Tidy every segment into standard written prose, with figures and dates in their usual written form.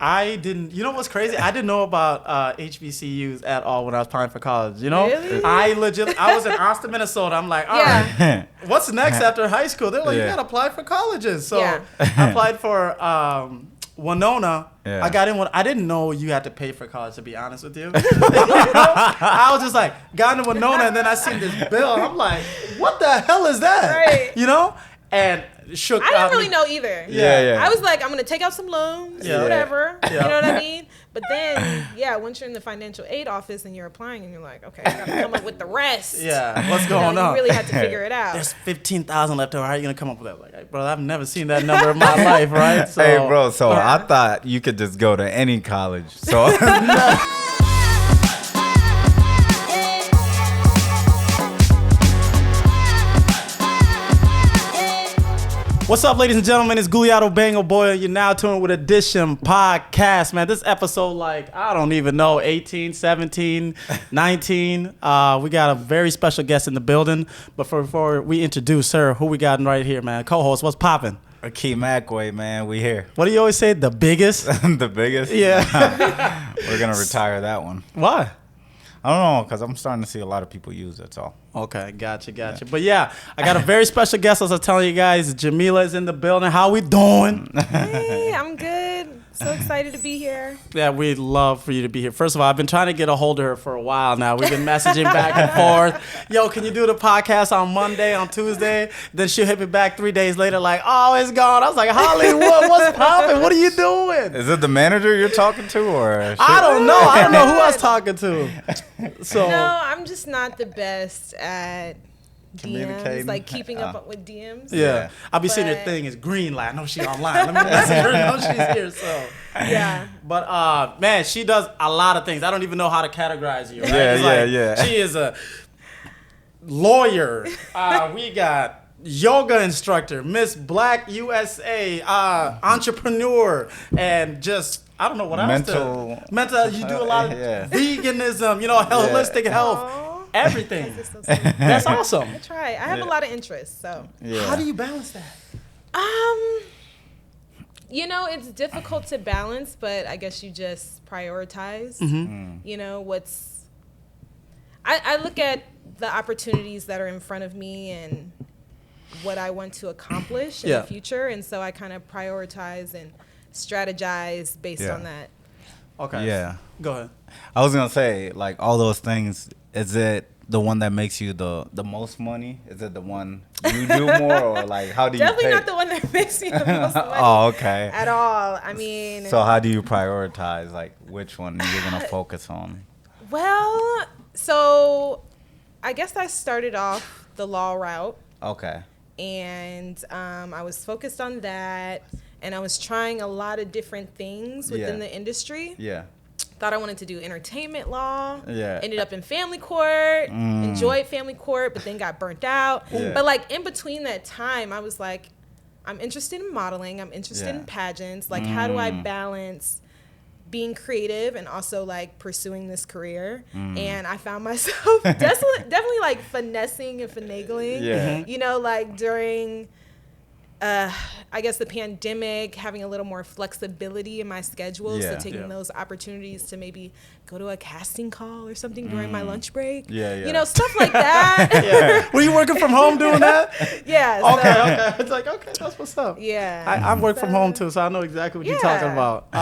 I didn't. You know what's crazy? I didn't know about HBCUs at all when I was applying for college. You know, Really? I was in Austin, Minnesota. I'm like, all right, what's next after high school? They're like, you gotta apply for colleges. So I applied for Winona. Yeah. I got in. I didn't know you had to pay for college. To be honest with you, I was just like, got into Winona, and then I seen this bill. I'm like, what the hell is that? Right. You know, and shook. I didn't really know either. Yeah. I was like, I'm gonna take out some loans, whatever. Yeah. You know what I mean? But then, once you're in the financial aid office and you're applying, and you're like, okay, I gotta come up with the rest. Yeah, what's going on? You really had to figure it out. There's 15,000 left over. How are you gonna come up with that? Like, hey, bro, I've never seen that number in my life, right? So, hey, bro. So I thought you could just go to any college. So. What's up, ladies and gentlemen? It's Guliato Bango Boy. You're now tuned with Edition Podcast, man. This episode, like, I don't even know, 18, 17, 19. We got a very special guest in the building. But before we introduce her, who we got right here, man? Co-host, what's popping? Akeem Macway, man. We here. What do you always say? The biggest? The biggest? Yeah. We're going to retire that one. Why? I don't know, because I'm starting to see a lot of people use it, that's all. Okay, gotcha. But yeah, I got a very special guest, as I was telling you guys. Jamila is in the building. How we doing? Hey, I'm good. So excited to be here. Yeah, we'd love for you to be here. First of all, I've been trying to get a hold of her for a while now. We've been messaging back and forth. Yo, can you do the podcast on Monday, on Tuesday? Then she'll hit me back 3 days later like, oh, it's gone. I was like, Hollywood, what's poppin'? What are you doing? Is it the manager you're talking to, or? I don't know. I don't know who I was talking to. So No, I'm just not the best at Communicating. DMs, like keeping up with DMs. Yeah. I'll be sitting there thing is green light. I know she's online. Let me message her. I know she's here. So Yeah. But man, she does a lot of things. I don't even know how to categorize you. Right? Yeah, It's yeah. She is a lawyer. We got yoga instructor, MS.Black USA, entrepreneur, and just I don't know what else. Mental. You do a lot of veganism. You know, holistic health. Aww. Everything. That's so sweet. That's awesome. I try. I have a lot of interests, so. Yeah. How do you balance that? You know, it's difficult to balance, but I guess you just prioritize. You know, I look at the opportunities that are in front of me and what I want to accomplish in the future, and so I kind of prioritize and strategize based on that. Okay. Yeah. Go ahead. I was going to say, like, all those things, is it the one that makes you the most money? Is it the one you do more, or, like, how do you Definitely pay? not the one that makes me the most money. Oh, okay. At all. I mean. So how do you prioritize, like, which one you're going to focus on? Well, so I guess I started off the law route. Okay. And I was focused on that. And I was trying a lot of different things within the industry. Yeah. Thought I wanted to do entertainment law. Yeah. Ended up in family court. Enjoyed family court, but then got burnt out. Yeah. But like in between that time, I was like, I'm interested in modeling. I'm interested in pageants. Like, how do I balance being creative and also like pursuing this career? And I found myself definitely like finessing and finagling. Yeah. You know, like during I guess the pandemic, having a little more flexibility in my schedule. So taking those opportunities to maybe go to a casting call or something during my lunch break. Yeah. You know, stuff like that. Were you working from home doing that? Yeah. Okay. It's like, okay, that's what's up. Yeah. I work from home too, so I know exactly what you're talking about.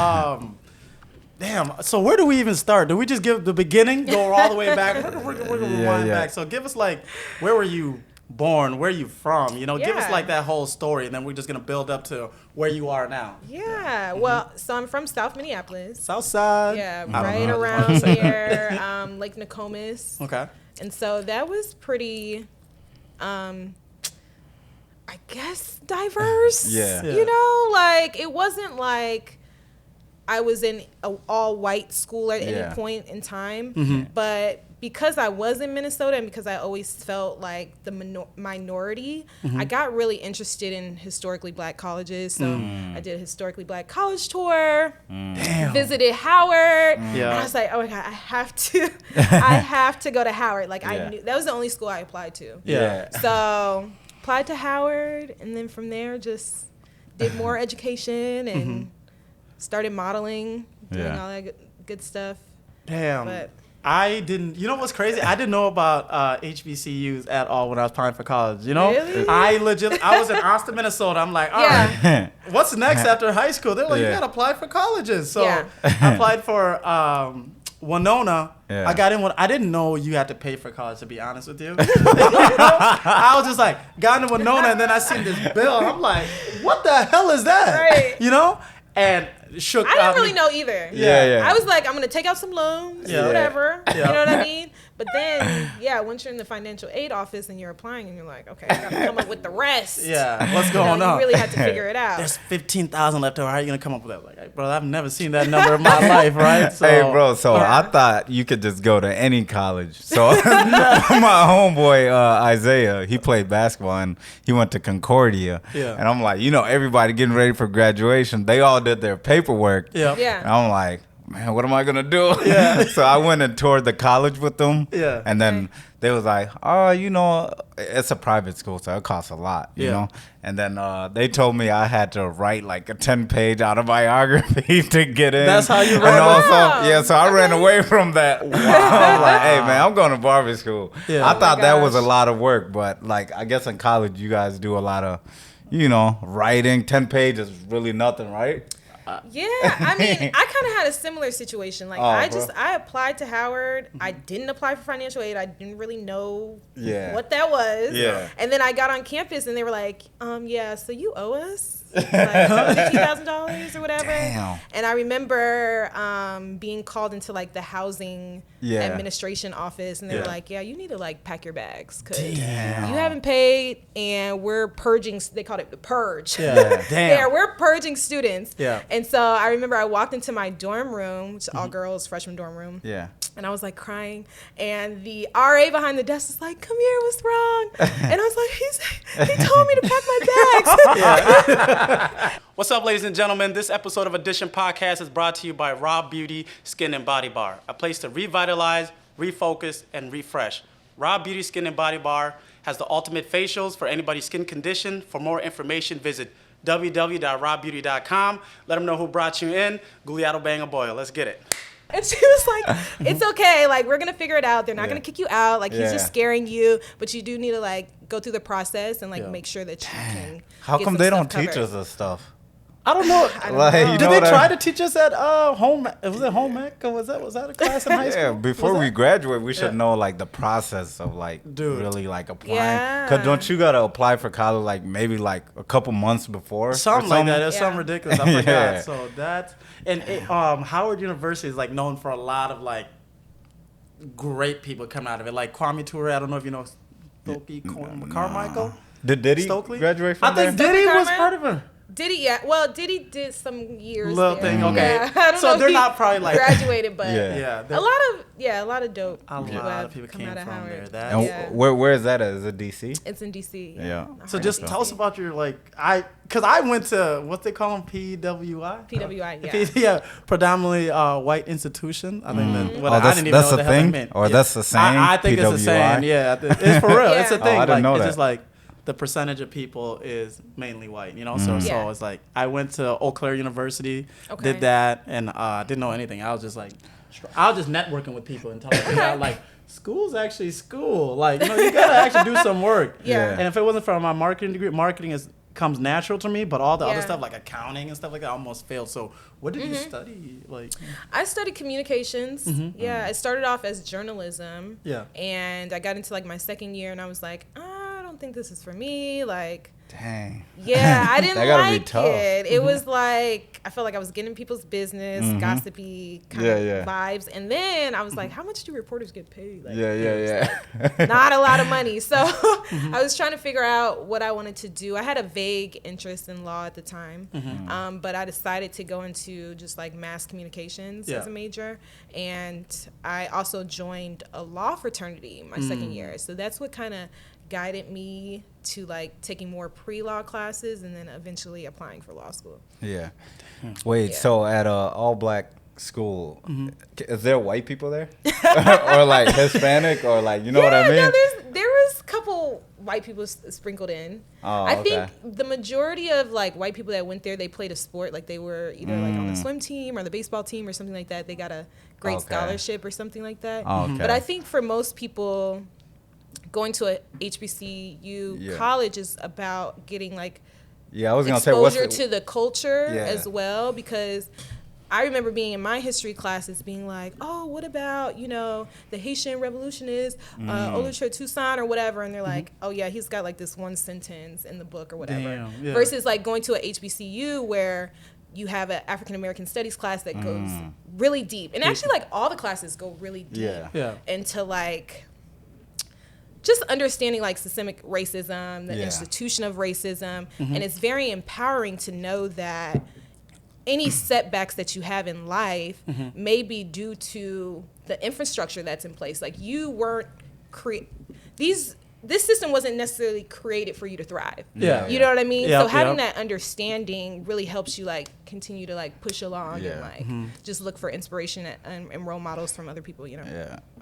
Damn. So where do we even start? Do we just give the beginning, go all the way back? We're gonna rewind back. So give us like, where were you born? Where are you from? You know, give us like that whole story, and then we're just gonna build up to where you are now. Yeah. Well, so I'm from South Minneapolis. South Side. Yeah, right around here, Lake Nokomis. Okay. And so that was pretty, I guess, diverse. Yeah. You know, like it wasn't like I was in an all-white school at any point in time, but because I was in Minnesota and because I always felt like the minority, I got really interested in historically Black colleges. So I did a historically Black college tour, visited Howard. And I was like, oh my God, I have to go to Howard. Like I knew that was the only school I applied to. Yeah. So applied to Howard, and then from there just did more education and started modeling, doing all that good stuff. Damn. But I didn't. You know what's crazy? I didn't know about HBCUs at all when I was applying for college. You know, Really? I was in Austin, Minnesota. I'm like, all right, what's next after high school? They're like, you gotta apply for colleges. So I applied for Winona. I got in. I didn't know you had to pay for college. To be honest with you, I was just like, got into Winona, and then I seen this bill, and I'm like, what the hell is that? Right. You know, and shook. I didn't really know either. Yeah. I was like, I'm gonna take out some loans, whatever. Yeah. You know what I mean? But then, once you're in the financial aid office and you're applying, and you're like, okay, I gotta come up with the rest. Yeah, what's going on? You really had to figure it out. There's 15,000 left over. How are you gonna come up with that? Like, hey, bro, I've never seen that number in my life, right? So, hey, bro. So I thought you could just go to any college. So my homeboy Isaiah, he played basketball and he went to Concordia. Yeah. And I'm like, everybody getting ready for graduation. They all did their paperwork. Yeah. And I'm like, man, what am I gonna do? Yeah. So I went and toured the college with them. Yeah. And then they was like, oh, it's a private school, so it costs a lot, you know. And then they told me I had to write like a 10-page autobiography to get in. That's how you And ran also, so I ran away from that. Wow. I'm like, hey man, I'm going to Barbie school. Yeah. I thought that was a lot of work, but like I guess in college you guys do a lot of, writing. 10 pages is really nothing, right? Yeah, I mean, I kind of had a similar situation. Like, I applied to Howard. I didn't apply for financial aid. I didn't really know what that was. Yeah. And then I got on campus, and they were like, so you owe us like $50,000 or whatever. Damn. And I remember being called into like the housing administration office, and they were like, you need to like pack your bags because you haven't paid, and we're purging. They called it the purge. Yeah. Damn. We're purging students. Yeah. And so I remember I walked into my dorm room, which is all girls freshman dorm room. Yeah. And I was like crying, and the RA behind the desk was like, "Come here, what's wrong?" And I was like, "He told me to pack my bags." What's up, ladies and gentlemen? This episode of Edition Podcast is brought to you by Raw Beauty Skin and Body Bar, a place to revitalize, refocus, and refresh. Raw Beauty Skin and Body Bar has the ultimate facials for anybody's skin condition. For more information, visit www.rawbeauty.com. Let them know who brought you in. Guglielmo Bang a Boil. Let's get it. And she was like, "It's okay. Like, we're gonna figure it out. They're not gonna kick you out. Like, he's just scaring you, but you do need to like go through the process and like make sure that you can." How get come some they stuff don't teach covered. us this stuff? I don't know. Like, Did they try to teach us at home? Was it home ec? Or was that a class in high school? Yeah, before we graduate, we should know like the process of like really like applying. Yeah. Cause don't you gotta apply for college like maybe like a couple months before? Something like that. It's Yeah. something ridiculous. I forgot. So that's Howard University is like known for a lot of like great people coming out of it. Like Kwame Ture. I don't know if you know Stokely Carmichael. Did he Stokely graduate from I think there? Diddy was Carmichael? part of it. Diddy, yeah. Well, Diddy did some years. Little there. thing, okay. Yeah. I don't So know if they're he not probably like graduated, but Yeah. a lot of dope. A people lot have of people come came out of from Howard. there. That And where is that at? Is it DC? It's in DC. Yeah. So just tell us about your because I went to what they call them PWI. PWI, yeah. Predominantly white institution. I think that. Well, Oh, I didn't even know that's what the the hell that thing? meant. Or that's the same? I think it's the same. PWI? Yeah, it's for real. It's a Yeah. thing. Oh, I didn't know it's that. just like the percentage of people is mainly white. You know, so Yeah. it's like I went to Eau Claire University, Okay. did that, and didn't know anything. I was just like, I was just networking with people and telling them like. School's actually school. Like, you gotta actually do some work. Yeah. And if it wasn't for my marketing degree, marketing comes natural to me, but all the other Yeah. stuff like accounting and stuff like that I almost failed. So what did you study? Like, I studied communications. Yeah, I started off as journalism. Yeah. And I got into like my second year, and I was like, I don't think this is for me. Like, Dang. yeah, I didn't That gotta be like tough. it. It was like I felt like I was getting people's business, gossipy kind of vibes. And then I was like, how much do reporters get paid? Like, Yeah. not a lot of money. So I was trying to figure out what I wanted to do. I had a vague interest in law at the time, but I decided to go into just like mass communications as a major. And I also joined a law fraternity my second year. So that's what kind of guided me to like taking more pre-law classes and then eventually applying for law school. Yeah. Wait, so at a all-black school, is there white people there? Or like Hispanic or like, you know what I mean? Yeah, there was couple white people sprinkled in. Oh, I think the majority of like white people that went there, they played a sport. Like they were either like on the swim team or the baseball team or something like that. They got a great scholarship or something like that. But I think for most people, going to a HBCU college is about getting like I was gonna say exposure to the culture as well, because I remember being in my history classes being like, oh, what about, the Haitian revolutionist, Jamila Toussaint or whatever. And they're like, oh, yeah, he's got like this one sentence in the book or whatever. Versus like going to a HBCU where you have an African-American studies class that goes really deep. And actually like all the classes go really deep into like just understanding like systemic racism, the institution of racism. And it's very empowering to know that any setbacks that you have in life may be due to the infrastructure that's in place. Like you weren't this system wasn't necessarily created for you to thrive. You know what I mean? So having that understanding really helps you like continue to like push along and like just look for inspiration and role models from other people,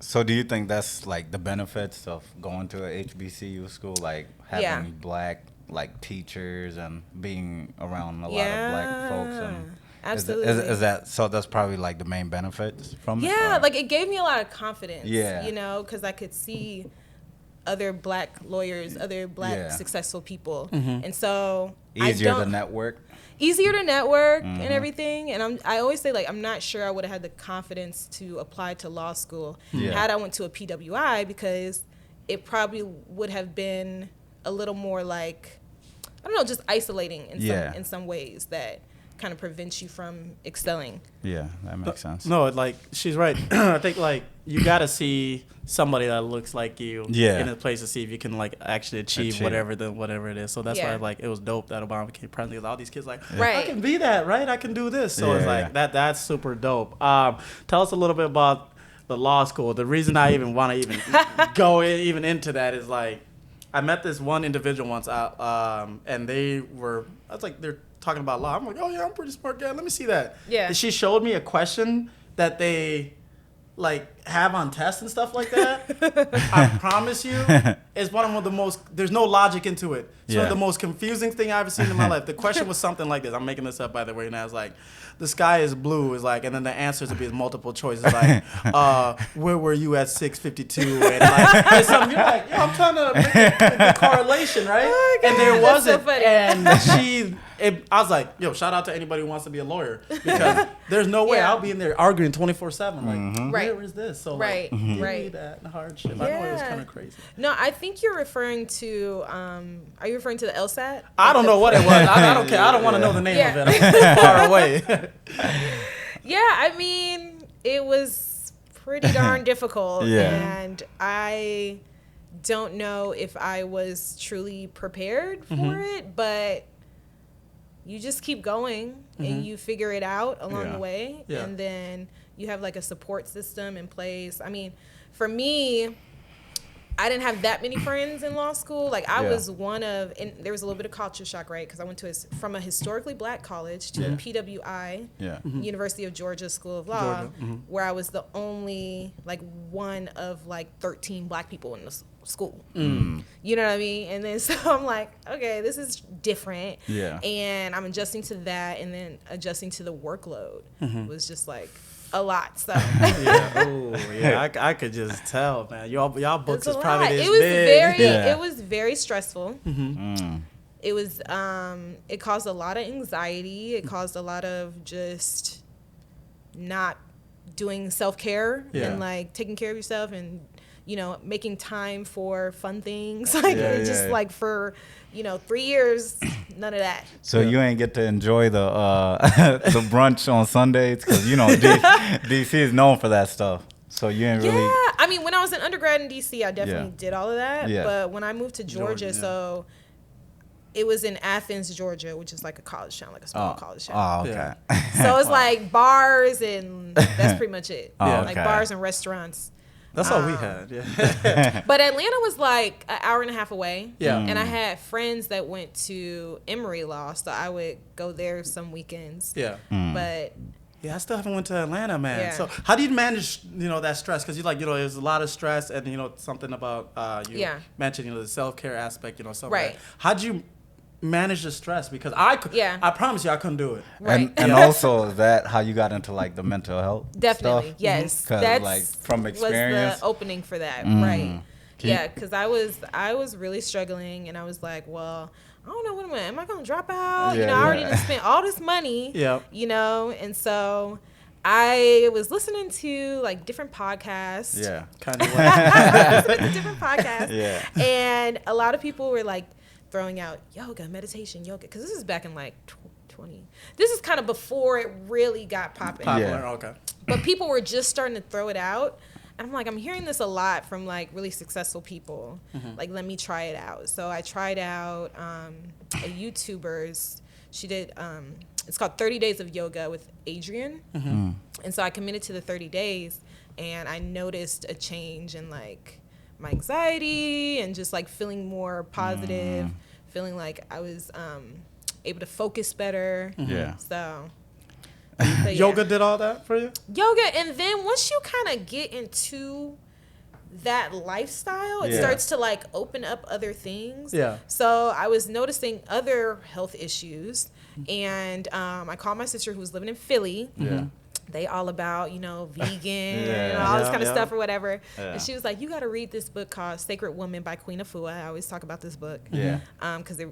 So do you think that's like the benefits of going to a HBCU school, like having Black like teachers and being around a lot of Black folks? And absolutely. Is that so? That's probably like the main benefits from it? Yeah, like it gave me a lot of confidence. Because I could see other Black lawyers, other Black successful people, and so easier to network and everything. And I always say like I'm not sure I would have had the confidence to apply to law school had I went to a PWI, because it probably would have been a little more like, I don't know, just isolating in some ways that kind of prevents you from excelling. Yeah, that makes sense. No, like she's right. I think like you gotta see somebody that looks like you in a place to see if you can like actually achieve whatever it is. So that's why like it was dope that Obama became president, because all these kids like, I can be that, right? I can do this. So it's like that's super dope. Tell us a little bit about the law school. The reason I even want to even go into that is like, I met this one individual once out, and they're talking about law. I'm like, oh yeah, I'm a pretty smart guy. Let me see that. Yeah. And she showed me a question that they like have on tests and stuff like that. I promise you, it's one of the most. There's no logic into it. It's one of the most confusing thing I've ever seen in my life. The question was something like this. I'm making this up, by the way. And I was like, the sky is blue. Is like, and then the answers would be multiple choices. Like, where were you at 6:52? And like, and something, you're like, I'm trying to make the correlation, right? Oh, and there wasn't. So and I was like, yo, shout out to anybody who wants to be a lawyer, because there's no way I'll be in there arguing 24/7. Like, where is this? So like, give me that hardship. I know it was kind of crazy. No, I think you're referring to. Are you referring to the LSAT? I don't know what it was. I don't care. I don't want to know the name of it. I'm far away. I mean, it was pretty darn difficult, and I don't know if I was truly prepared for it, but you just keep going and you figure it out along the way, and then you have like a support system in place. I mean, for me, I didn't have that many friends in law school. Like I was one of, and there was a little bit of culture shock, right? Because I went to from a historically Black college to a PWI, University of Georgia School of Law, where I was the only like one of like 13 Black people in the school. You know what I mean? And then so I'm like, okay, this is different. And I'm adjusting to that, and then adjusting to the workload was just like a lot. So I could just tell, man. Y'all books is probably this big. It was very stressful. It was it caused a lot of anxiety. It caused a lot of just not doing self-care and like taking care of yourself, and making time for fun things. Like like for 3 years, none of that. So you ain't get to enjoy the the brunch on Sundays, because DC is known for that stuff. So you ain't really. Yeah, I mean, when I was an undergrad in DC, I definitely did all of that. But when I moved to Georgia, so it was in Athens, Georgia, which is like a college town, like a small college town. Oh, okay. So it's like bars, and that's pretty much it. Like bars and restaurants. That's all we had, But Atlanta was like an hour and a half away. And I had friends that went to Emory Law, so I would go there some weekends. But Yeah, I still haven't went to Atlanta, man. Yeah. So how do you manage, that stress? Because there's a lot of stress, and something about you mentioned, the self-care aspect, stuff right. like that. How'd you manage the stress? Because I promise you, I couldn't do it. Right. And also, is that how you got into like the mental health? Definitely, stuff? yes. Because like from experience, was the opening for that, right? Yeah, because I was really struggling, and I was like, well, I don't know, what am I going to drop out? Yeah, I already done spent all this money, and so I was listening to like different podcasts. Yeah, kind of. Listening to different podcasts. Yeah, and a lot of people were like throwing out yoga, meditation, yoga, because this is back in like 20. This is kind of before it really got popular. Yeah. Okay. But people were just starting to throw it out. And I'm like, I'm hearing this a lot from like really successful people. Like, let me try it out. So I tried out a YouTuber's. She did, it's called 30 Days of Yoga with Adrian. And so I committed to the 30 days, and I noticed a change in like my anxiety and just like feeling more positive, feeling like I was able to focus better. Yeah. So Yoga did all that for you? Yoga, and then once you kind of get into that lifestyle, it starts to like open up other things. Yeah. So I was noticing other health issues, and I called my sister who was living in Philly. Yeah. They all about, vegan and all this kind of stuff or whatever. Yeah. And she was like, you got to read this book called Sacred Woman by Queen Afua. I always talk about this book. Yeah. Because it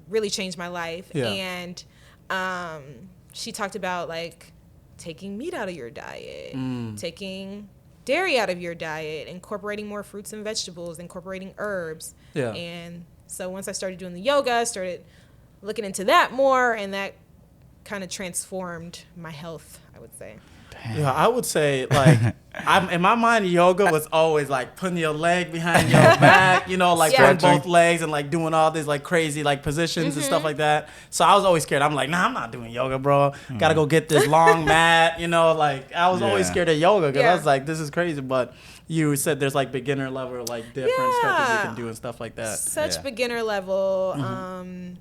really changed my life. Yeah. And she talked about like taking meat out of your diet, taking dairy out of your diet, incorporating more fruits and vegetables, incorporating herbs. Yeah. And so once I started doing the yoga, I started looking into that more, and that kind of transformed my health, I would say. Yeah, I would say like in my mind, yoga was always like putting your leg behind your back, like putting both legs and like doing all these like crazy like positions and stuff like that. So I was always scared. I'm like, nah, I'm not doing yoga, bro. Gotta go get this long mat, like I was always scared of yoga because I was like, this is crazy. But you said there's like beginner level, like different stretches you can do and stuff like that. Such beginner level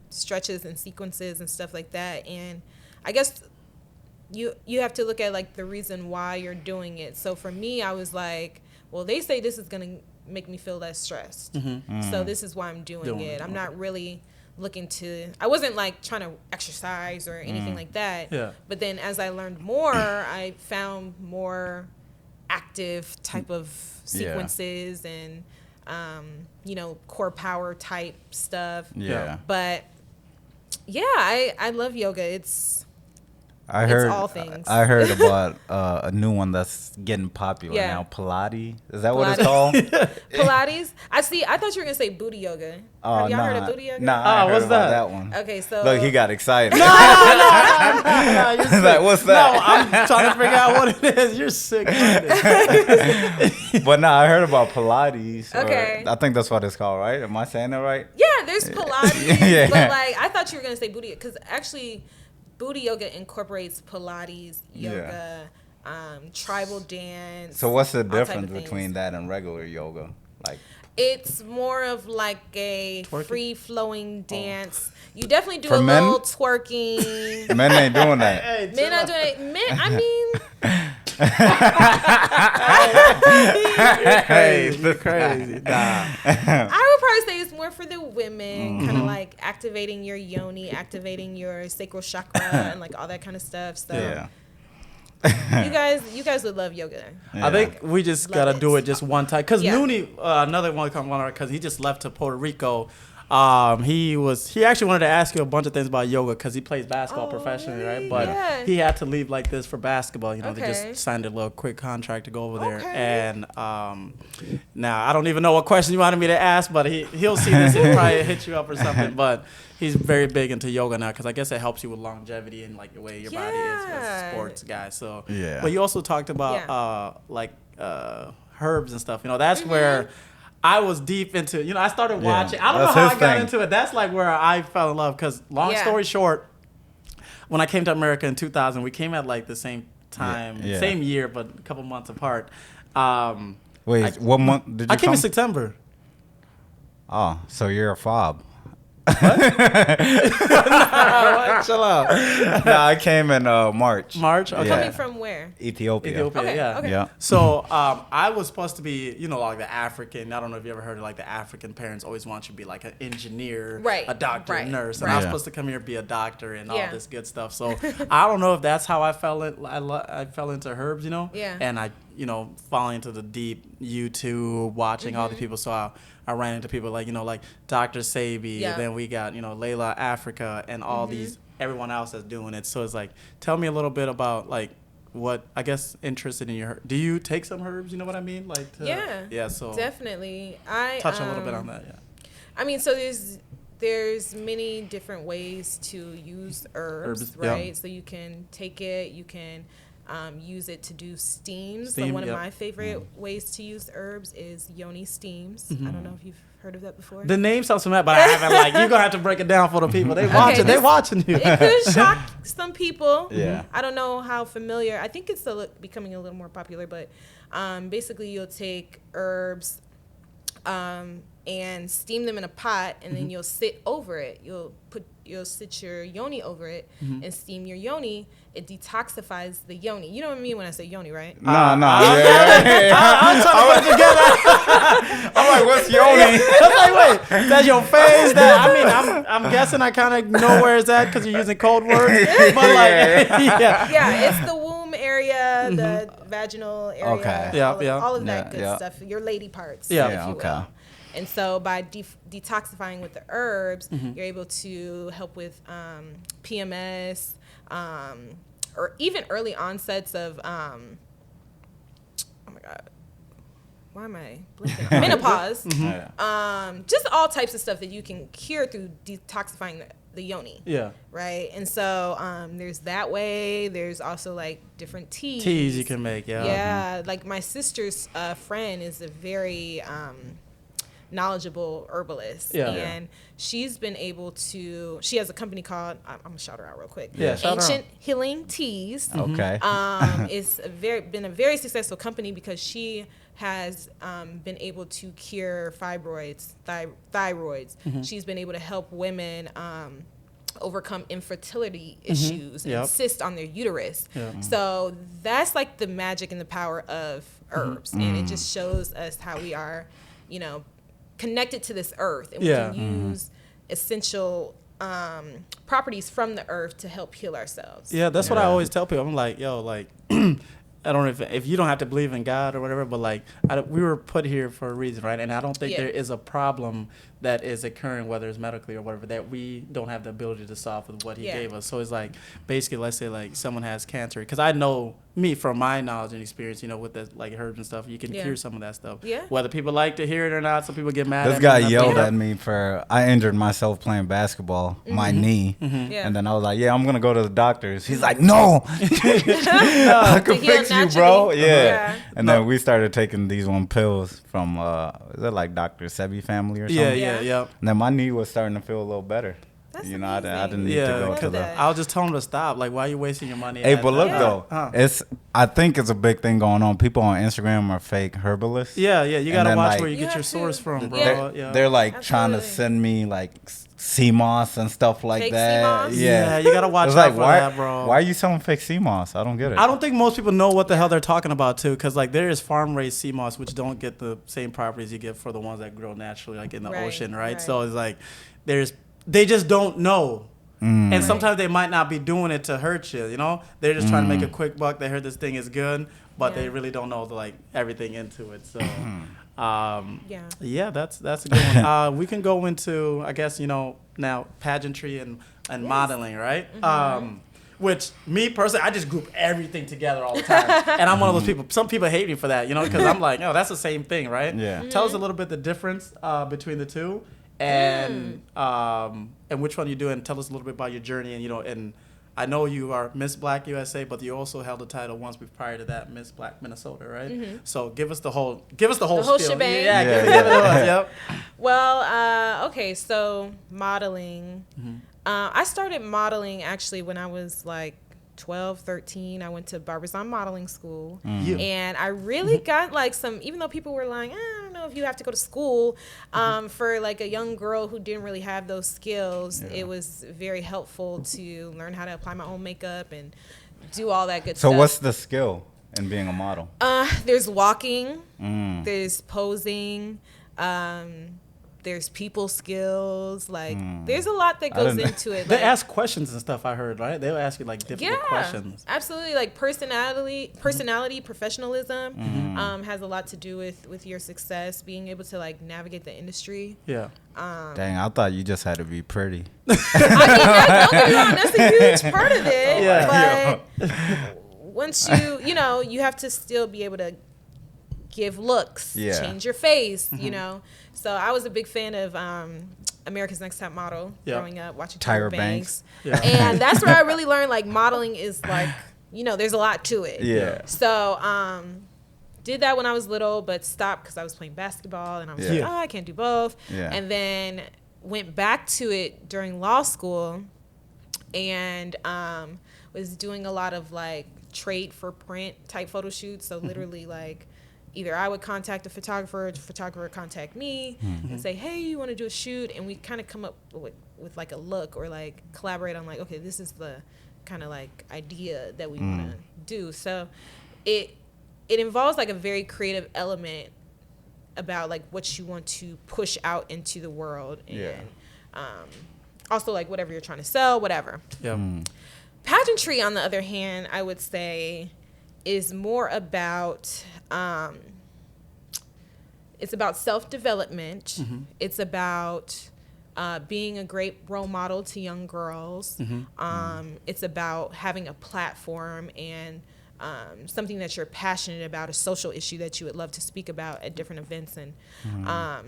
stretches and sequences and stuff like that. And I guess you have to look at like the reason why you're doing it. So for me, I was like, well, they say this is gonna make me feel less stressed, so this is why I'm doing it. I'm not really looking to, I wasn't like trying to exercise or anything like that. But then as I learned more, I found more active type of sequences and core power type stuff. But I love yoga. I heard all things. I heard about a new one that's getting popular now. Pilates. Is that what it's called? Pilates. I thought you were gonna say booty yoga. Have y'all heard of booty yoga? Nah, I heard what's about that? one. Okay, so Look, he got excited. No, He's like, what's that? No, I'm trying to figure out what it is. You're sick. But no, I heard about Pilates. Okay. I think that's what it's called, right? Am I saying it right? Yeah, there's Pilates. Yeah. But like, I thought you were gonna say booty, because actually, booty yoga incorporates Pilates, yoga, tribal dance. So what's the difference between that and regular yoga? Like, it's more of like a free-flowing dance. You definitely do For a men? little twerking. men ain't doing that. Hey, Men not doing it. Men, I mean, you're crazy. Nah. I would probably say it's more for the women, kind of like activating your yoni, activating your sacral chakra, and like all that kind of stuff. So you guys would love yoga. I think we just gotta do it just one time. Cause Nooney, another one because he just left to Puerto Rico. He actually wanted to ask you a bunch of things about yoga because he plays basketball professionally, right? But he had to leave like this for basketball. They just signed a little quick contract to go over there. And now I don't even know what question you wanted me to ask, but he'll see this and probably hit you up or something. But he's very big into yoga now because I guess it helps you with longevity and like the way your body is as a sports guy. So but you also talked about herbs and stuff. That's where I was deep into, I started watching. I don't know how I got into it. That's like where I fell in love. Because long story short, when I came to America in 2000, we came at like the same time, same year, but a couple months apart. Wait, what month did you come? I came in September. Oh, so you're a fob. Chill out. No, I came in March. March? Okay. Coming from where? Ethiopia. Ethiopia, Okay, yeah. okay. Yeah. So I was supposed to be, like the African. I don't know if you ever heard of like the African parents always want you to be like an engineer, Right, a doctor, right, a nurse, and right. I was Yeah. supposed to come here and be a doctor and all Yeah. this good stuff. So I don't know if that's how I fell in. I fell into herbs, Yeah. and I, falling into the deep YouTube, watching all the people. So I ran into people like like Dr. Sabi, Yeah. and then we got Layla Africa and all these everyone else that's doing it. So it's like, tell me a little bit about like what I guess interested in your. Do you take some herbs? You know what I mean? Like yeah. So definitely. I touch a little bit on that. Yeah. I mean, so there's many different ways to use herbs, yeah. right? So you can take it, you can use it to do steams. So Steam, one of yep. my favorite ways to use herbs is Yoni steams. I don't know if you've heard of that before. The name sounds familiar, but I haven't like. You're gonna have to break it down for the people. They watching. They watching you. It could shock some people. Yeah. I don't know how familiar. I think it's becoming a little more popular, but basically you'll take herbs and steam them in a pot, and then you'll sit over it. You'll sit your yoni over it and steam your yoni. It detoxifies the yoni. You know what I mean when I say yoni, right? No. I'm trying to put it together. I'm like, what's Yoni? I'm like, wait, that's your face. I'm guessing I kind of know where it's at because you're using code words. But like, yeah. Yeah, it's the womb area, the vaginal area, Okay. all of that good Yeah. stuff, your lady parts, Yeah. if Yeah, you okay. will. And so by detoxifying with the herbs, you're able to help with PMS, or even early onsets of, oh my God, why am I blinking? Menopause. Just all types of stuff that you can cure through detoxifying the yoni. Yeah. Right. And so there's that way. There's also like different teas. Teas you can make. Yeah. Yeah. Like my sister's friend is a very knowledgeable herbalist. Yeah. And she's been able to, she has a company called, I'm going to shout her out real quick. Yeah, shout her out. Ancient Healing Teas. Okay. It's been a very successful company because she has been able to cure fibroids, thyroids. She's been able to help women overcome infertility issues and cysts on their uterus. Yeah. So that's like the magic and the power of herbs. And it just shows us how we are, connected to this earth. And we can use essential properties from the earth to help heal ourselves. Yeah, that's what I always tell people. I'm like, yo, like, I don't know if you don't have to believe in God or whatever, but like, we were put here for a reason, right? And I don't think there is a problem that is occurring, whether it's medically or whatever, that we don't have the ability to solve with what He gave us. So it's like, basically, let's say like someone has cancer, because I know me from my knowledge and experience, with the like herbs and stuff, you can cure some of that stuff. Yeah. Whether people like to hear it or not, some people get mad. This at guy me. yelled at me I injured myself playing basketball, my knee, Yeah. and then I was like, "Yeah, I'm gonna go to the doctors." He's like, "No, I can To heal fix you, bro." naturally. Yeah. Yeah. And then we started taking these pills from is it like Dr. Sebi family or something? Yeah. And then my knee was starting to feel a little better. That's I amazing. didn't need Yeah. to I go love to the. that. I'll just tell them to stop. Like, why are you wasting your money? Hey, at but look that? though, I think it's a big thing going on. People on Instagram are fake herbalists. Yeah, you And gotta then, watch like, where you You get your have source to. from, bro. They're, they're like trying to Absolutely. send me like sea moss and stuff like Fake sea that. moss? Yeah, you gotta watch It's out like, for why, that, bro. Why are you selling fake sea moss? I don't get it. I don't think most people know what the hell they're talking about too, because like there is farm raised sea moss which don't get the same properties you get for the ones that grow naturally, like in the Right, ocean, right? right. So it's like they just don't know. And sometimes they might not be doing it to hurt you, They're just trying to make a quick buck. They heard this thing is good, but they really don't know like everything into it. So yeah, that's a good one. We can go into, I guess, now pageantry and modeling, right? Which me personally, I just group everything together all the time, and I'm one of those people. Some people hate me for that, because I'm like, no, that's the same thing, right? Yeah. Tell us a little bit the difference between the two, and which one you do, and tell us a little bit about your journey, and I know you are MS.Black USA, but you also held the title once prior to that, MS.Black Minnesota, right? So give us the whole whole spiel. shebang. Yeah, Yeah, give it to yeah. us. Yep. Well, okay, so modeling. I started modeling actually when I was like 12, 13. I went to Barbizon Modeling School. Yeah. And I really got like even though people were like, I don't know know if you have to go to school. For like a young girl who didn't really have those skills, it was very helpful to learn how to apply my own makeup and do all that good stuff. So what's the skill in being a model? There's walking, there's posing, there's people skills. Like there's a lot that goes into it. They like, ask questions and stuff. I heard, right? They'll ask you like difficult questions. Absolutely. Like personality, professionalism has a lot to do with your success, being able to like navigate the industry. Yeah. Dang, I thought you just had to be pretty. I mean, don't get me wrong, that's a huge part of it. Yeah. But once you have to still be able to give looks, change your face, you know. So I was a big fan of America's Next Top Model growing up, watching Tyra Banks. Yeah. And that's where I really learned like modeling is like, there's a lot to it. Yeah. So did that when I was little, but stopped because I was playing basketball and I was like, I can't do both. Yeah. And then went back to it during law school and was doing a lot of like trade for print type photo shoots. So literally like either I would contact a photographer would contact me and say, hey, you want to do a shoot? And we kind of come up with like a look or like collaborate on like, okay, this is the kind of like idea that we want to do. So it involves like a very creative element about like what you want to push out into the world. And also like whatever you're trying to sell, whatever. Yeah. Pageantry, on the other hand, I would say is more about it's about self-development. It's about being a great role model to young girls. It's about having a platform and something that you're passionate about, a social issue that you would love to speak about at different events. And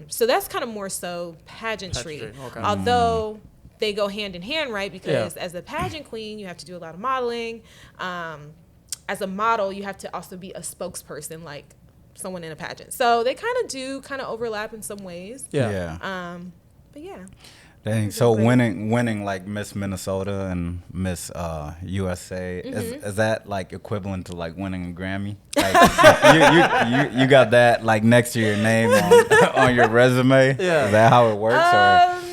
so that's kind of more so pageantry. Okay. Although they go hand in hand, right? Because as a pageant queen, you have to do a lot of modeling. As a model, you have to also be a spokesperson, like someone in a pageant. So they kind of overlap in some ways. Yeah. But yeah. Dang. So winning like Miss Minnesota and Miss USA is that like equivalent to like winning a Grammy? Like you got that like next to your name on your resume? Yeah. Is that how it works?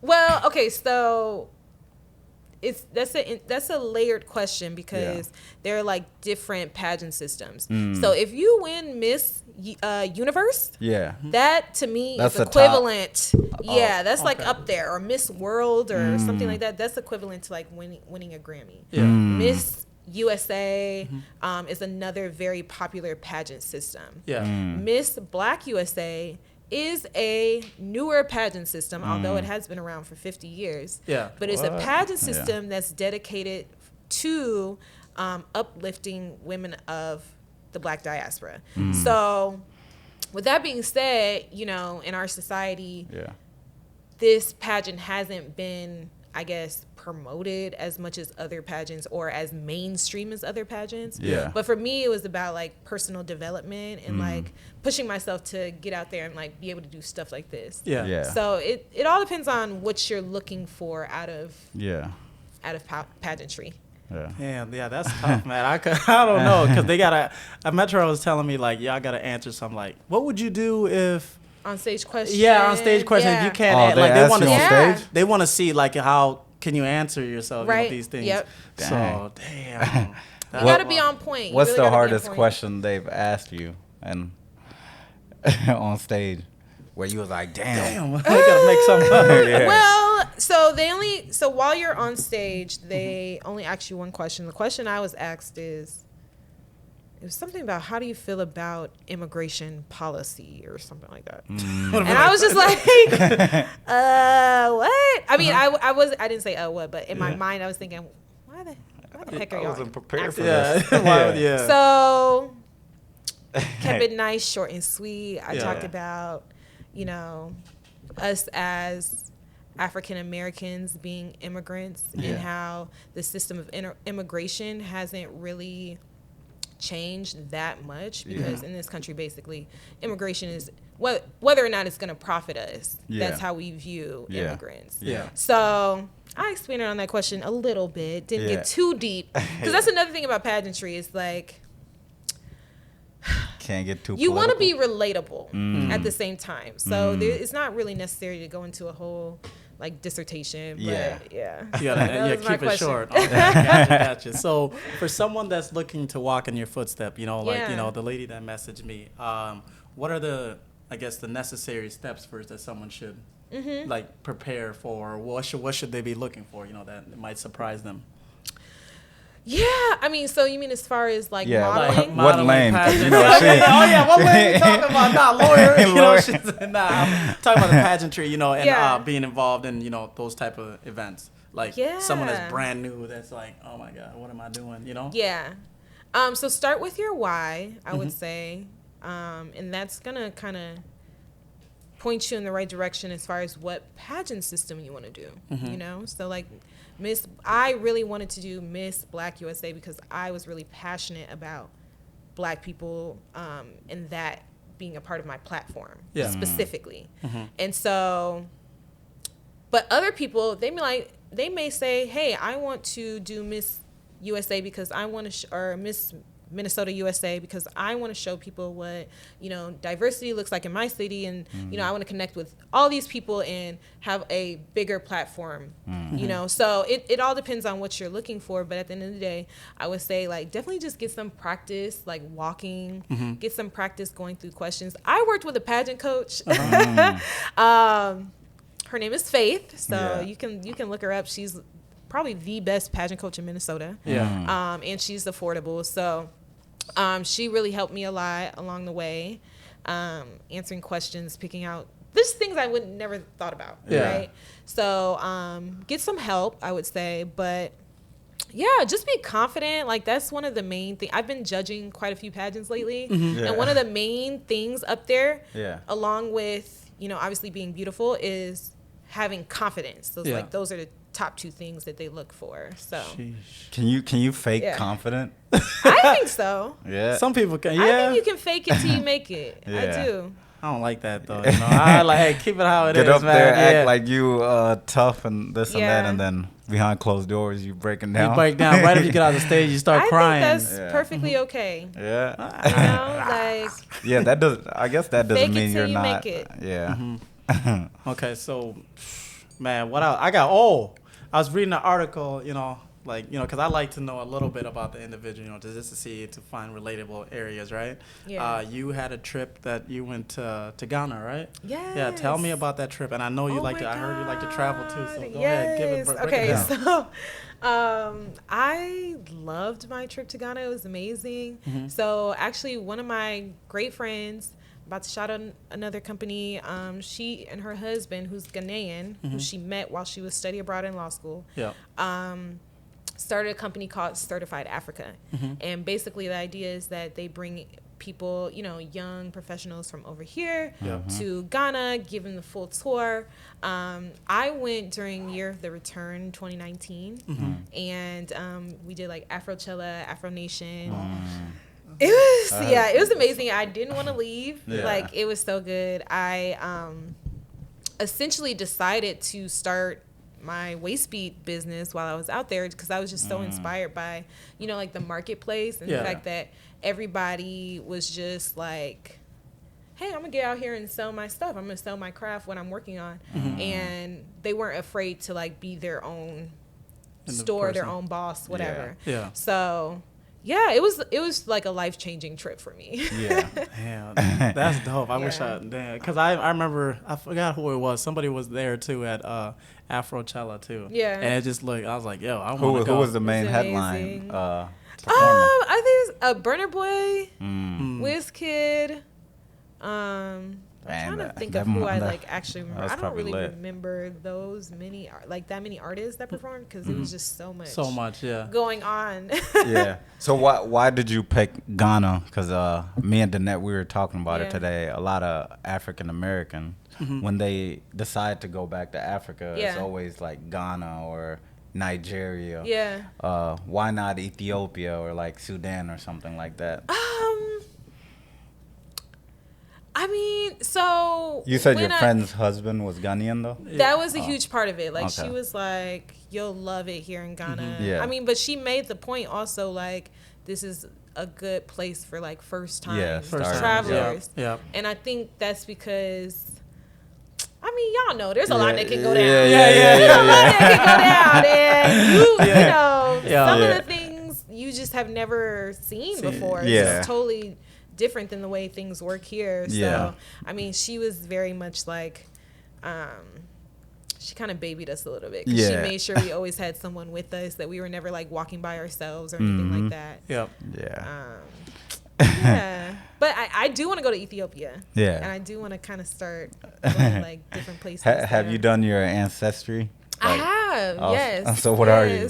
Well, okay, so that's a layered question because there are like different pageant systems. So if you win Miss Universe, that to me is equivalent. That's like up there, or Miss World or something like that. That's equivalent to like winning a Grammy. Miss USA is another very popular pageant system. MS.Black USA is a newer pageant system, although it has been around for 50 years. But it's a pageant system that's dedicated to uplifting women of the Black diaspora. So with that being said, in our society, this pageant hasn't been, I guess, promoted as much as other pageants or as mainstream as other pageants. But for me, it was about like personal development and like pushing myself to get out there and like be able to do stuff like this. So it all depends on what you're looking for out of pageantry. Damn, that's tough, man. I don't know, because they gotta. Metro was telling me like, y'all gotta answer something like, what would you do if on stage question? On stage question. If you can't, they want to. They want to see like how can you answer yourself, these things. So damn, you gotta be on point. What's the hardest question they've asked you and on stage? Where you was like, damn, I gotta make something up. Well, so while you're on stage, they only ask you one question. The question I was asked it was something about how do you feel about immigration policy or something like that. And I was just like, what? I mean, I didn't say what, but in my mind I was thinking, why the heck are y'all? I wasn't prepared for this. So kept it nice, short and sweet. I talked about, us as African Americans being immigrants and how the system of immigration hasn't really changed that much because in this country, basically, immigration is whether or not it's going to profit us. That's how we view immigrants. So I expanded on that question a little bit. Didn't get too deep because that's another thing about pageantry is like can't get too. You want to be relatable at the same time. So it's not really necessary to go into a whole like dissertation. But yeah. You gotta keep it short. Okay, gotcha. So for someone that's looking to walk in your footstep, you know, like you know, the lady that messaged me, what are the necessary steps first that someone should like prepare for? What should they be looking for? You know, that might surprise them. Yeah, I mean, so you mean as far as like modeling? Like, what lane? You know, what lane you talking about? Not lawyer. You know, I'm talking about the pageantry, you know, and being involved in, you know, those type of events. Like someone that's brand new, that's like, oh my God, what am I doing? You know? Yeah. So start with your why, I would say, and that's gonna kind of point you in the right direction as far as what pageant system you want to do. You know, so like. I really wanted to do MS.Black USA because I was really passionate about Black people and that being a part of my platform specifically. And so, but other people, they may say, hey, I want to do Miss USA because I want to, or Miss Minnesota USA because I want to show people what, you know, diversity looks like in my city, and you know, I want to connect with all these people and have a bigger platform. You know, so it all depends on what you're looking for, but at the end of the day, I would say like definitely just get some practice like walking, get some practice going through questions. I worked with a pageant coach. Her name is Faith, so you can look her up. She's probably the best pageant coach in Minnesota. And she's affordable, so she really helped me a lot along the way, answering questions, picking out there's things I would never thought about, right? So get some help, I would say, but yeah, just be confident. Like that's one of the main things. I've been judging quite a few pageants lately, and one of the main things up there, along with, you know, obviously being beautiful, is having confidence. So like those are the top two things that they look for. So can you fake confident? I think so. Some people can. I think you can fake it till you make it. I do. I don't like that though. You know? I like, hey, keep it how it is. Get up man. there, act like you tough and this and that, and then behind closed doors you breaking down. You break down right after you get out of the stage. You start crying. I think that's perfectly okay. You know, like that does. I guess that doesn't mean you're not. Make it. Yeah. Okay, so man, what else? I was reading an article, you know, like, you know, because I like to know a little bit about the individual, you know, just to see, to find relatable areas, right? You had a trip that you went to Ghana, right? Yes. Yeah, tell me about that trip. And I know you I heard you like to travel too, so go ahead, give it, break it down. So I loved my trip to Ghana. It was amazing. So actually one of my great friends, about to shout out another company, she and her husband, who's Ghanaian, who she met while she was studying abroad in law school, started a company called Certified Africa. And basically the idea is that they bring people, you know, young professionals from over here to Ghana, give them the full tour. I went during Year of the Return 2019, and we did like Afrochella, Afro Nation. It was amazing. I didn't want to leave. Like, it was so good. I essentially decided to start my waist beat business while I was out there because I was just so inspired by, you know, like the marketplace and the fact that everybody was just like, hey, I'm gonna get out here and sell my stuff. I'm gonna sell my craft, what I'm working on. And they weren't afraid to like be their own store, their own boss, whatever. So yeah, it was like a life-changing trip for me. Damn, that's dope. I wish because I remember, I forgot who it was. Somebody was there too at Afrochella too. And it just looked, I was like, yo, I want to go. Who was the main headline performer? I think it's Burna Boy, Wizkid. I'm trying to think of who I like actually remember. I don't really remember those many, like that many artists that performed because it was just so much going on. So why did you pick Ghana? Because me and Danette, we were talking about it today. A lot of African American, when they decide to go back to Africa, it's always like Ghana or Nigeria. Why not Ethiopia or like Sudan or something like that? I mean, so you said your friend's husband was Ghanaian though? That was a huge part of it. Like she was like, you'll love it here in Ghana. I mean, but she made the point also like, this is a good place for like first time starters. travelers. Yeah. And I think that's because, I mean, y'all know there's a lot that can go down. Yeah. A lot that can go down, and you know, some of the things you just have never seen before. It's just totally different than the way things work here. So, I mean, she was very much like, she kind of babied us a little bit. 'Cause she made sure we always had someone with us, that we were never like walking by ourselves or anything like that. Yep. Yeah. But I do want to go to Ethiopia. Yeah. And I do want to kind of start going like different places. Have you done your ancestry? I have, yes. So what are you?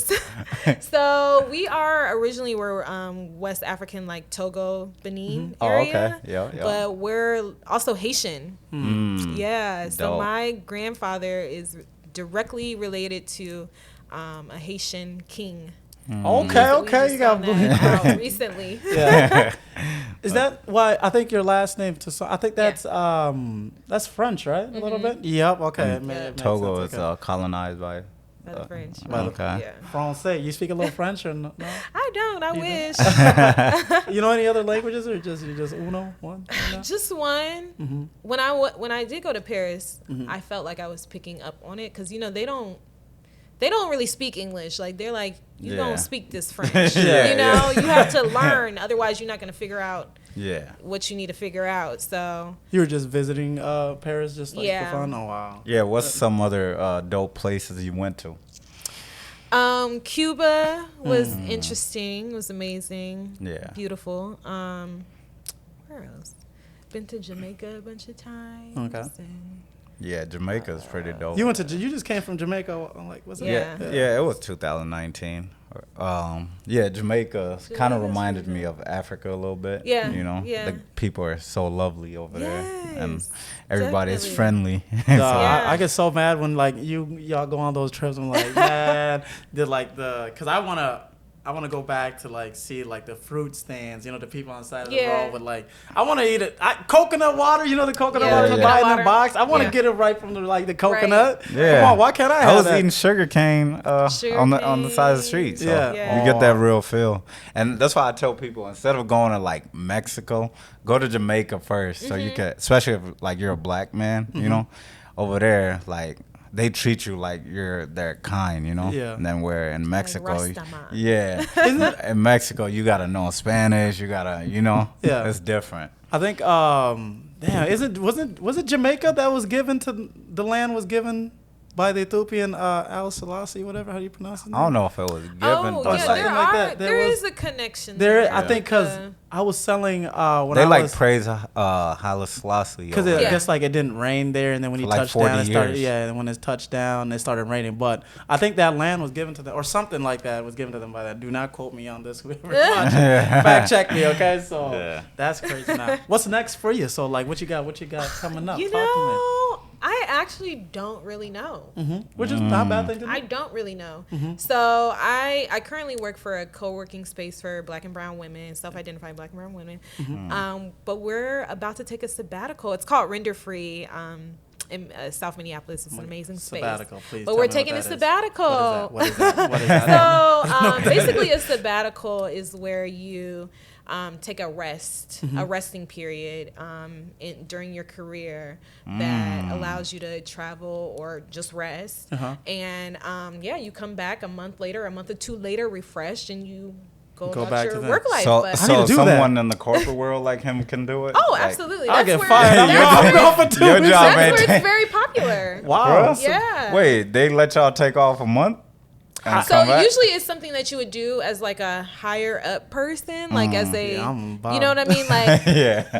So we are originally, we're West African, like Togo, Benin area. Oh, okay. Yeah. But we're also Haitian. Yeah. So my grandfather is directly related to a Haitian king. Okay. You got out recently. Is that why I think your last name Toussaint? I think that's French, right? A little bit. Yep. Okay. Togo is colonized by the French. Francais. You speak a little French or no? I don't. I wish. You know any other languages, or just one? Just one. When I did go to Paris, I felt like I was picking up on it, because you know they don't really speak English. Like, they're like, you don't speak this French. You know, you have to learn. Otherwise, you're not going to figure out what you need to figure out. So you were just visiting Paris just like for fun? Oh, wow. Yeah, what's some other dope places you went to? Cuba was interesting. It was amazing. Yeah. Beautiful. Where else? Been to Jamaica a bunch of times. Okay. Yeah, Jamaica's pretty dope. You just came from Jamaica, like, was it? Yeah, it was 2019. Jamaica kind of reminded me of Africa a little bit. Yeah, you know, the people are so lovely over there, and definitely. everybody's friendly. I get so mad when like y'all go on those trips. I'm like, man, because I want to go back to like see like the fruit stands, you know, the people on the side of the road with like, I want to eat it. Coconut water, you know, the coconut water you buy in the box. I want to get it right from the coconut. Right. Yeah. Come on, why can't I have that? I was eating sugar cane on the side of the street. So you get that real feel. And that's why I tell people, instead of going to like Mexico, go to Jamaica first. So you can, especially if like you're a black man, you know, over there, like, they treat you like they're kind, you know? Yeah. And then where in Mexico, like in Mexico, you got to know Spanish. You got to, you know? Yeah. It's different. I think, was it Jamaica that was given the land was given by the Ethiopian Al Selassie, whatever, how do you pronounce it? I don't know if it was given. There is a connection there. I think because I was selling praise Haile Selassie. Because I guess like it didn't rain there, and then when he touched down, it started. Yeah, and when it touched down, it started raining. But I think that land was given to them, or something like that was given to them by that. Do not quote me on this. Fact check me, okay? So that's crazy. Now, what's next for you? So like, what you got coming up? You know, I actually don't really know. Which is not a bad thing to do. I don't really know. So I currently work for a co-working space for Black and brown women, self-identified Black and brown women. But we're about to take a sabbatical. It's called Render Free. In South Minneapolis. It's an amazing space. Sabbatical, please. But we're taking a sabbatical. What is that? So basically, a sabbatical is where you take a resting period during your career that allows you to travel or just rest. And you come back a month or two later refreshed, and you go about your work life. So someone in the corporate world like him can do it? Oh, absolutely. I'll get fired. I'm going for 2 weeks. That's where it's very popular. Wow. Yeah. Wait, they let y'all take off a month? So usually it's something that you would do as like a higher up person, like as a, you know what I mean? Like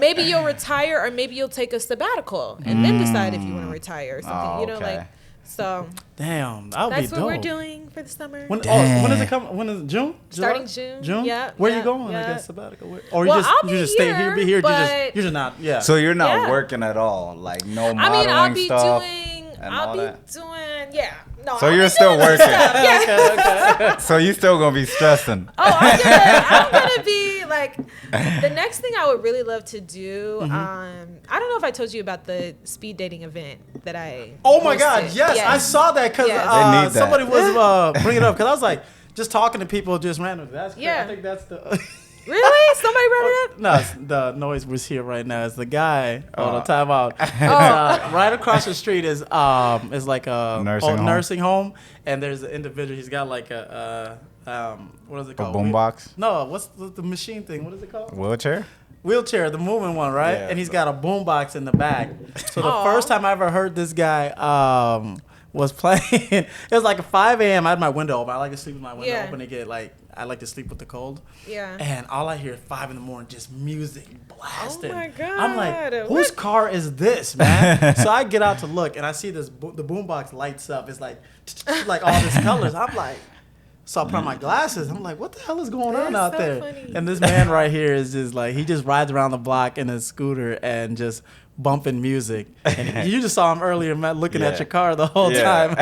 maybe you'll retire, or maybe you'll take a sabbatical and then decide if you want to retire or something, you know, like. So damn, that's what we're doing for the summer. When does it come? When is it? June? Starting June. June. Yeah. Where you going? I guess sabbatical. Or you just stay here, be here. You're just not. Yeah. So you're not working at all, like no modeling stuff. I'll be doing. No, so you're still working. Okay. So you still gonna be stressing. Oh, I'm gonna be like, the next thing I would really love to do. I don't know if I told you about the speed dating event that I. Oh my God! Yes, I saw that because somebody was bringing it up because I was like just talking to people just randomly. That's great. I think that's the. Really? Somebody brought it up? No, the noise was here right now. It's the guy on the timeout. Right across the street is like a nursing home, and there's an individual. He's got like a what is it called? A boombox? No, what's the machine thing? What is it called? Wheelchair, the moving one, right? Yeah, and he's got a boombox in the back. So the first time I ever heard this guy was playing, it was like 5 a.m. I had my window open. I like to sleep with my window open to get like, I like to sleep with the cold. Yeah. And all I hear at 5 a.m, just music blasting. Oh my God. I'm like, whose car is this, man? So I get out to look, and I see this, the boombox lights up. It's like all these colors. I'm like, so I put on my glasses. I'm like, what the hell is going on out there? Funny. And this man right here is just like, he just rides around the block in his scooter and just bumping music. And you just saw him earlier, Matt, looking at your car the whole time.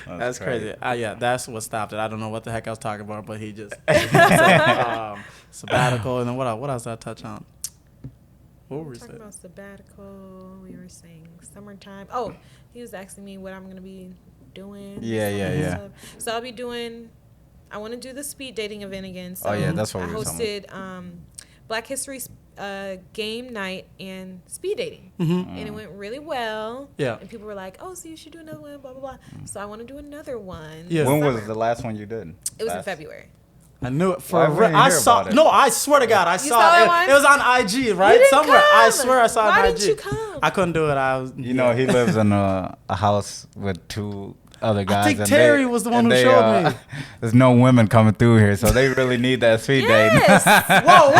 That's crazy. That's what stopped it. I don't know what the heck I was talking about, but he just said, sabbatical. And then what else did I touch on? What were we talking saying? about sabbatical. We were saying summertime. Oh, he was asking me what I'm going to be doing. Yeah. So I'll be doing, I want to do the speed dating event again. So that's what we were talking about. I hosted Black History game night and speed dating. And it went really well. Yeah. And people were like, oh, so you should do another one, blah, blah, blah. So I want to do another one. Yeah. When was the last one you did? It was in February. I knew it for I saw. No, I swear to God, I saw it. It was on IG, right? Somewhere. Come. I swear I saw it on IG. Why didn't you come? I couldn't do it. I was. He lives in a house with two other guys. I think Terry was the one who showed me. There's no women coming through here, so they really need that speed dating. Whoa.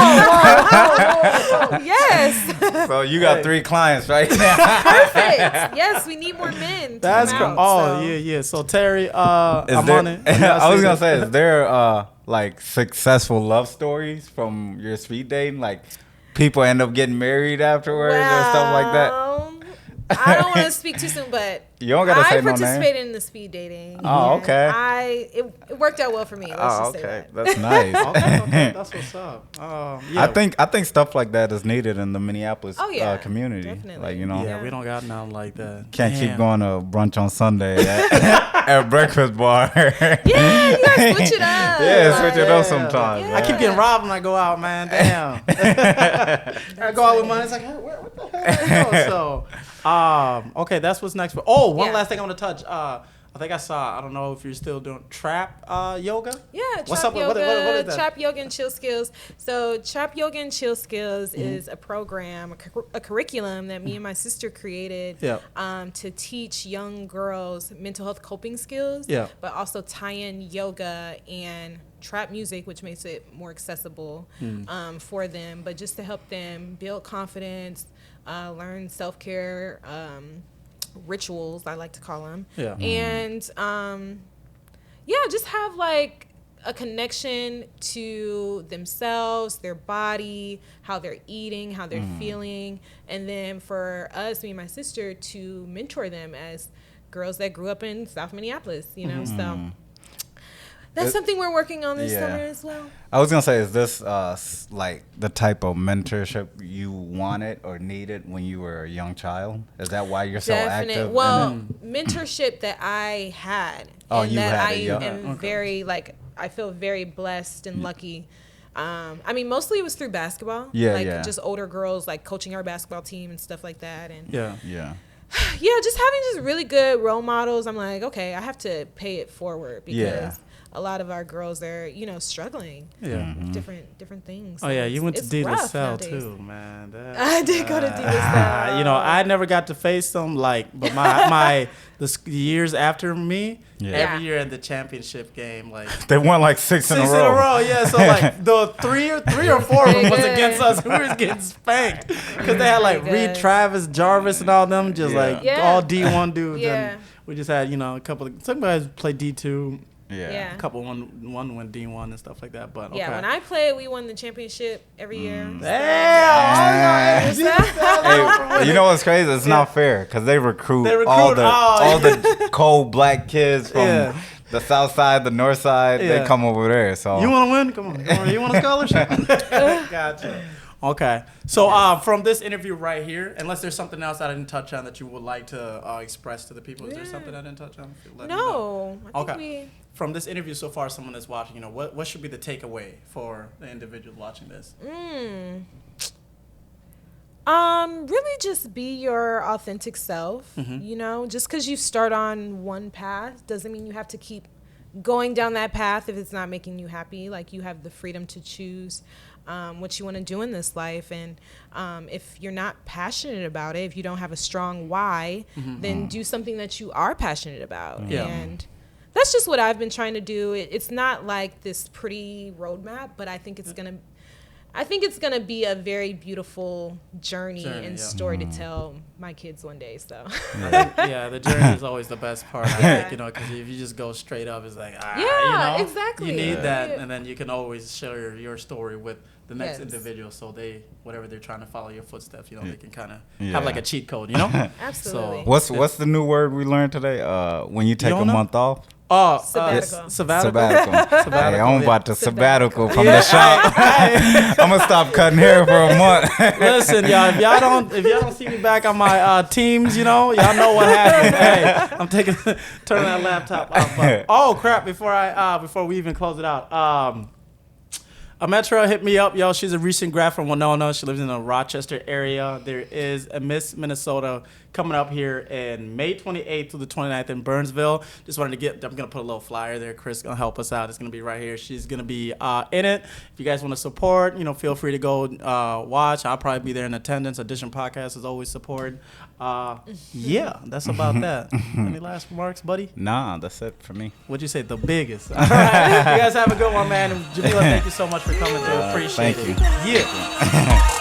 Yes. So you got 3 clients right now. Perfect. Yes, we need more men. That's cool. Yeah. So Terry, I'm on it. I was gonna say, is there like successful love stories from your speed dating? Like people end up getting married afterwards or stuff like that? I don't want to speak too soon, but you don't gotta say I participated in the speed dating. Oh, okay. It worked out well for me. Let's just say that. That's nice. Okay, that's what's up. I think stuff like that is needed in the Minneapolis community. Definitely. Like Yeah, we don't got nothing like that. Can't keep going to brunch on Sunday at a breakfast bar. Yeah, you gotta switch it up. Switch it up sometimes. I keep getting robbed when I go out, man. Damn. I go out with money. It's like, what the hell? So. Okay, that's what's next. One last thing I want to touch. I think I don't know if you're still doing trap yoga. Yeah, what's trap up? yoga, what is that? Trap yoga and chill skills. So trap yoga and chill skills is a program, a curriculum that me and my sister created to teach young girls mental health coping skills, but also tie in yoga and trap music, which makes it more accessible for them, but just to help them build confidence, learn self-care rituals, I like to call them. And just have like a connection to themselves, their body, how they're eating, how they're feeling. And then for us, me and my sister, to mentor them as girls that grew up in South Minneapolis, so that's something we're working on this summer as well. I was going to say, is this like the type of mentorship you wanted or needed when you were a young child? Is that why you're so active? Well, mentorship that I had. Oh, and you that had I it, am very, I feel very blessed and lucky. I mean, mostly it was through basketball. Just older girls, like coaching our basketball team and stuff like that. And yeah, just having just really good role models. I'm like, okay, I have to pay it forward because a lot of our girls are, struggling with different things. Oh, yeah, you went to D. LaSalle too, man. I did go to D. LaSalle. I never got to face them, but my the years after me, every year at the championship game, they won 6 in a row. 6 in a row, yeah. So the three or four of them was against us. We were getting spanked because they had Reed Travis, Jarvis, and all them just all D1 dudes. Yeah. And we just had a couple of some guys played D2. Yeah. A couple one went D1 and stuff like that. But yeah, when I played, we won the championship every year. You know what's crazy? It's not fair because they recruit all the cold black kids from the south side, the north side. They come over there. So you want to win? Come on. You want a scholarship? Gotcha. Okay. So from this interview right here, unless there's something else that I didn't touch on that you would like to express to the people, is there something I didn't touch on? No. I think okay. From this interview so far, someone that's watching, what should be the takeaway for the individual watching this? Really just be your authentic self. Just because you start on one path doesn't mean you have to keep going down that path if it's not making you happy. Like, you have the freedom to choose what you want to do in this life. And if you're not passionate about it, if you don't have a strong why, then do something that you are passionate about. Yeah. And that's just what I've been trying to do. It's not like this pretty roadmap, but I think it's gonna be a very beautiful journey and story to tell my kids one day. So the journey is always the best part. I think, because if you just go straight up, it's like exactly. You need that, and then you can always share your story with the next individual, so whatever they're trying to follow your footsteps, they can kind of have like a cheat code, Absolutely. So what's the new word we learned today? When you take a month off. Oh, sabbatical. Sabbatical. Hey, I'm about to sabbatical from the shop. I'm gonna stop cutting hair for a month. Listen, y'all, if y'all don't see me back on my teams, y'all know what happened. Hey, I'm turning that laptop off. Oh crap! Before we even close it out, Ametra hit me up, yo. She's a recent grad from Winona. She lives in the Rochester area. There is a Miss Minnesota coming up here in May 28th through the 29th in Burnsville. Just wanted to I'm going to put a little flyer there. Chris is going to help us out. It's going to be right here. She's going to be in it. If you guys want to support, feel free to go watch. I'll probably be there in attendance. Audition Podcast is always support. Yeah, that's about that. Any last remarks, buddy? Nah, that's it for me. What'd you say? The biggest. All right. You guys have a good one, man. And Jamila, thank you so much for coming through. Appreciate it. Thank you. Yeah.